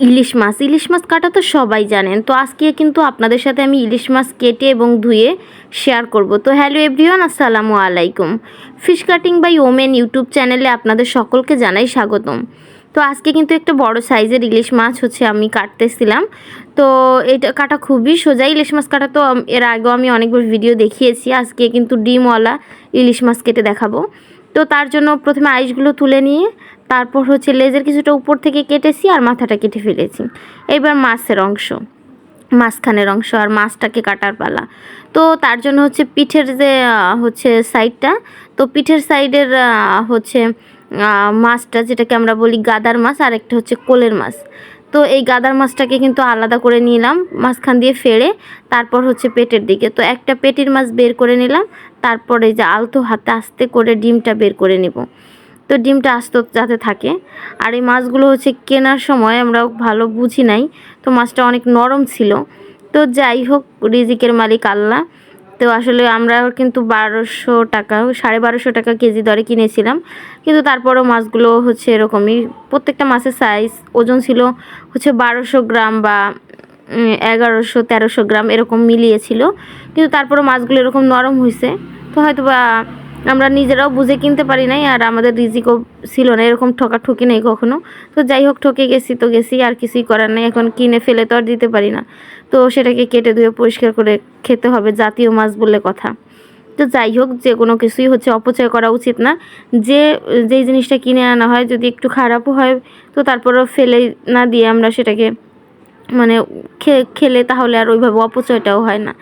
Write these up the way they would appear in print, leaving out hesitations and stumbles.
ইলিশ মাছ কাটা তো সবাই জানেন। তো আজকে কিন্তু আপনাদের সাথে আমি ইলিশ মাছ কেটে এবং ধুয়ে শেয়ার করব। তো হ্যালো এভরিওয়ান, আসসালামু আলাইকুম। Fish cutting by women YouTube চ্যানেলে আপনাদের সকলকে জানাই স্বাগতম। তো আজকে কিন্তু একটা বড় সাইজের ইলিশ মাছ আমি কাটতেছিলাম। তো এটা কাটা খুবই সোজা। ইলিশ মাছ কাটা তো এর আগেও আমি অনেকবার ভিডিও দেখিয়েছি। আজকে কিন্তু ডিমওয়ালা ইলিশ মাছ কেটে দেখাবো। তো তার জন্য প্রথমে আইসগুলো তুলে নিয়ে তারপর লেজের কিছুটা উপর থেকে কেটেছি আর মাথাটা কেটে ফেলেছি। এবার মাঝখানের অংশ আর মাছটাকে কাটার পালা। তো তার জন্য পিঠের যে সাইডটা, তো পিঠের সাইডের মাছটা যেটাকে আমরা বলি গাদার মাছ, আর একটা কোলের মাছ। তো এই গাদার মাছটাকে কিন্তু আলাদা করে নিলাম, মাঝখান দিয়ে ফেড়ে তারপর পেটের দিকে। তো একটা পেটির মাছ বের করে নিলাম, তারপরে এই যে আলতো হাতে আস্তে করে ডিমটা বের করে নেব। তো ডিমটা আস্ত যাতে থাকে। আর এই মাছগুলো কেনার সময় আমরা ভালো বুঝি নাই, তো মাছটা অনেক নরম ছিল। তো যাই হোক, রিজিকের মালিক আল্লাহ। তো আসলে আমরা কিন্তু 1200 টাকা 1250 টাকা কেজি দরে কিনেছিলাম, কিন্তু তারপরেও মাছগুলো এরকমই। প্রত্যেকটা মাছের সাইজ ওজন ছিল 1200 গ্রাম বা 1100-1300 গ্রাম এরকম মিলিয়েছিল, কিন্তু তারপরেও মাছগুলো এরকম নরম হয়েছে। তো হয়তো বা আমরা নিজেরাও বুঝে কিনতে পারি নাই, আর আমাদের রিজিকও ছিল না, এরকম ঠকি নেই কখনো। তো যাই হোক, ঠকে গেছি তো গেছি, আর কিছুই করার নেই। এখন কিনে ফেলে তো আর দিতে পারি না, তো সেটাকে কেটে ধুয়ে পরিষ্কার করে খেতে হবে, জাতীয় মাছ বলে কথা। তো যাই হোক, যে কোনো কিছুই অপচয় করা উচিত না। যেই জিনিসটা কিনে আনা হয় যদি একটু খারাপও হয়, তো তারপরেও ফেলে না দিয়ে আমরা সেটাকে খেলে তাহলে আর ওইভাবে অপচয়টাও হয় না।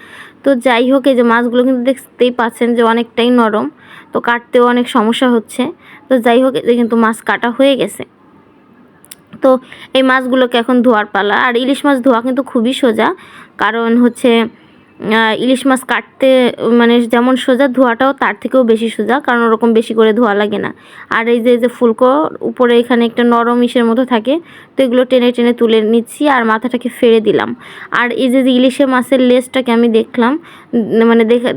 তো যাই হোক, এই যে মাছগুলো কিন্তু দেখতেই পাচ্ছেন যে অনেকটাই নরম, তো কাটতেও অনেক সমস্যা হচ্ছে। তো যাই হোক, এই কিন্তু মাছ কাটা হয়ে গেছে। তো এই মাছগুলোকে এখন ধোয়ার পালা। আর ইলিশ মাছ ধোয়া কিন্তু খুবই সোজা, কারণ ইলিশ মাছ কাটতে যেমন সোজা, ধোয়াটাও তার থেকেও বেশি সোজা, কারণ ওরকম বেশি করে ধোয়া লাগে না। আর এই যে ফুলকো উপরে এখানে একটা নরম ইসের মতো থাকে, তো এগুলো টেনে টেনে তুলে নিচ্ছি আর মাথাটাকে ফেড়ে দিলাম। আর এই যে ইলিশের মাছের লেজটাকে আমি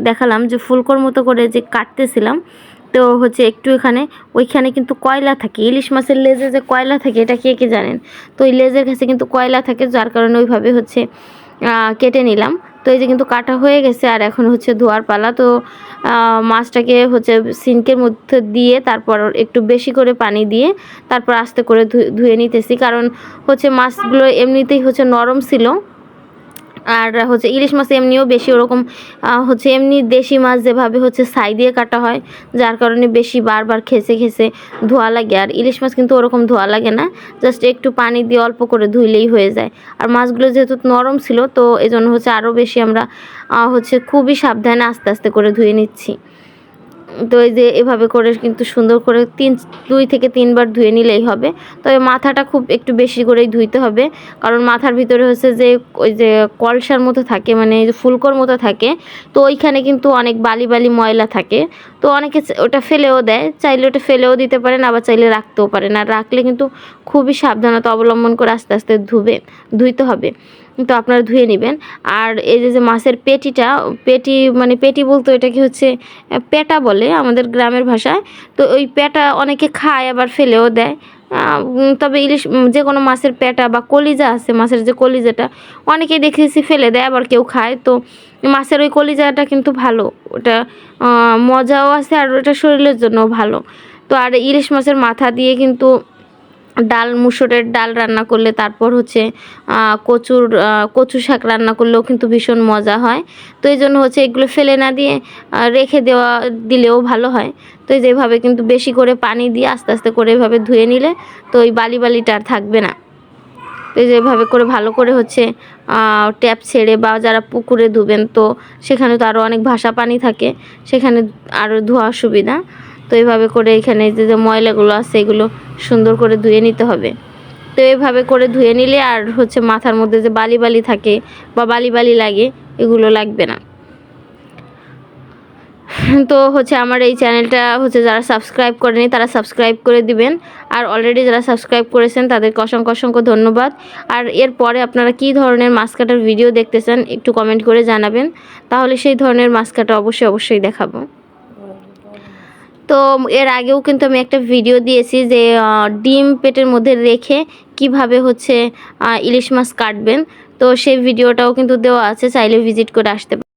দেখালাম যে ফুলকোর মতো করে যে কাটতেছিলাম। তো একটু ওইখানে কিন্তু কয়লা থাকে, ইলিশ মাছের লেজে যে কয়লা থাকে এটা কে কে জানেন? তো ওই লেজের কাছে কিন্তু কয়লা থাকে, যার কারণে ওইভাবে কেটে নিলাম। তো এই যে কিন্তু কাটা হয়ে গেছে, আর এখন ধোয়ার পালা। তো মাছটাকে সিঙ্কের মধ্যে দিয়ে তারপর একটু বেশি করে পানি দিয়ে তারপর আস্তে করে ধুয়ে নিতেছি, কারণ মাছগুলো এমনিতেই নরম ছিল। আর ইলিশ মাছ এমনিও বেশি ওরকম এমনি দেশি মাছ যেভাবে ছাই দিয়ে কাটা হয়, যার কারণে বেশি বারবার খেসে খেসে ধোয়া লাগে। আর ইলিশ মাছ কিন্তু ওরকম ধোয়া লাগে না, জাস্ট একটু পানি দিয়ে অল্প করে ধুইলেই হয়ে যায়। আর মাছগুলো যেহেতু নরম ছিল, তো এই জন্য আরও বেশি আমরা খুবই সাবধানে আস্তে আস্তে করে ধুয়ে নিচ্ছি। তো এই যে এভাবে করে কিন্তু সুন্দর করে 2 থেকে 3 বার ধুয়ে নিলেই হবে। তবে মাথাটা খুব একটু বেশি করেই ধুইতে হবে, কারণ মাথার ভিতরে যে ওই যে কলসার মতো থাকে, এই যে ফুলকোর মতো থাকে, তো ওইখানে কিন্তু অনেক বালি বালি ময়লা থাকে। তো অনেকে ওটা ফেলেও দেয়, চাইলে ওটা ফেলেও দিতে পারেন, আবার চাইলে রাখতেও পারেন। আর রাখলে কিন্তু খুবই সাবধানতা অবলম্বন করে আস্তে আস্তে ধুইতে হবে। তো আপনারা ধুয়ে নেবেন। আর এই যে মাছের পেটি বলতে এটাকে পেটা বলে আমাদের গ্রামের ভাষায়। তো ওই পেটা অনেকে খায়, আবার ফেলেও দেয়। তবে ইলিশ যে কোনো মাছের পেটা বা কলিজা আছে, মাছের যে কলিজাটা অনেকে দেখেছি ফেলে দেয়, আবার কেউ খায়। তো মাছের ওই কলিজাটা কিন্তু ভালো, ওটা মজাও আছে, আর ওটা শরীরের জন্যও ভালো। তো আর ইলিশ মাছের মাথা দিয়ে কিন্তু মুসুরের ডাল রান্না করলে, তারপর কচু শাক রান্না করলেও কিন্তু ভীষণ মজা হয়। তো এই জন্য এগুলো ফেলে না দিয়ে রেখে দিলেও ভালো হয়। তো এই যেভাবে কিন্তু বেশি করে পানি দিয়ে আস্তে আস্তে করে এভাবে ধুয়ে নিলে তো ওই বালিটা আর থাকবে না। তো এই যেভাবে করে ভালো করে ট্যাপ ছেড়ে বা যারা পুকুরে ধুবেন, তো সেখানে তো আরও অনেক ভাসা পানি থাকে, সেখানে আরও ধোয়া সুবিধা। তো এইভাবে করে এখানে যে ময়লাগুলো আছে এগুলো সুন্দর করে ধুয়ে নিতে হবে। তো এইভাবে করে ধুয়ে নিলে আর মাথার মধ্যে যে বালি থাকে বা বালি লাগে, এগুলো লাগবে না। তো আমার এই চ্যানেলটা যারা সাবস্ক্রাইব করেনি তারা সাবস্ক্রাইব করে দিবেন, আর অলরেডি যারা সাবস্ক্রাইব করেছেন তাদেরকে অসংখ্য অসংখ্য ধন্যবাদ। আর এরপরে আপনারা কী ধরনের মাছ কাটার ভিডিও দেখতে চান একটু কমেন্ট করে জানাবেন, তাহলে সেই ধরনের মাছ কাটা অবশ্যই দেখাবো। তো এর আগেও কিন্তু আমি একটা ভিডিও দিয়েছি যে ডিম পেটের মধ্যে রেখে কিভাবে হচ্ছে ইলিশ মাছ কাটবেন, তো সেই ভিডিওটাও কিন্তু দেওয়া আছে, চাইলে ভিজিট করে আসতে পারেন।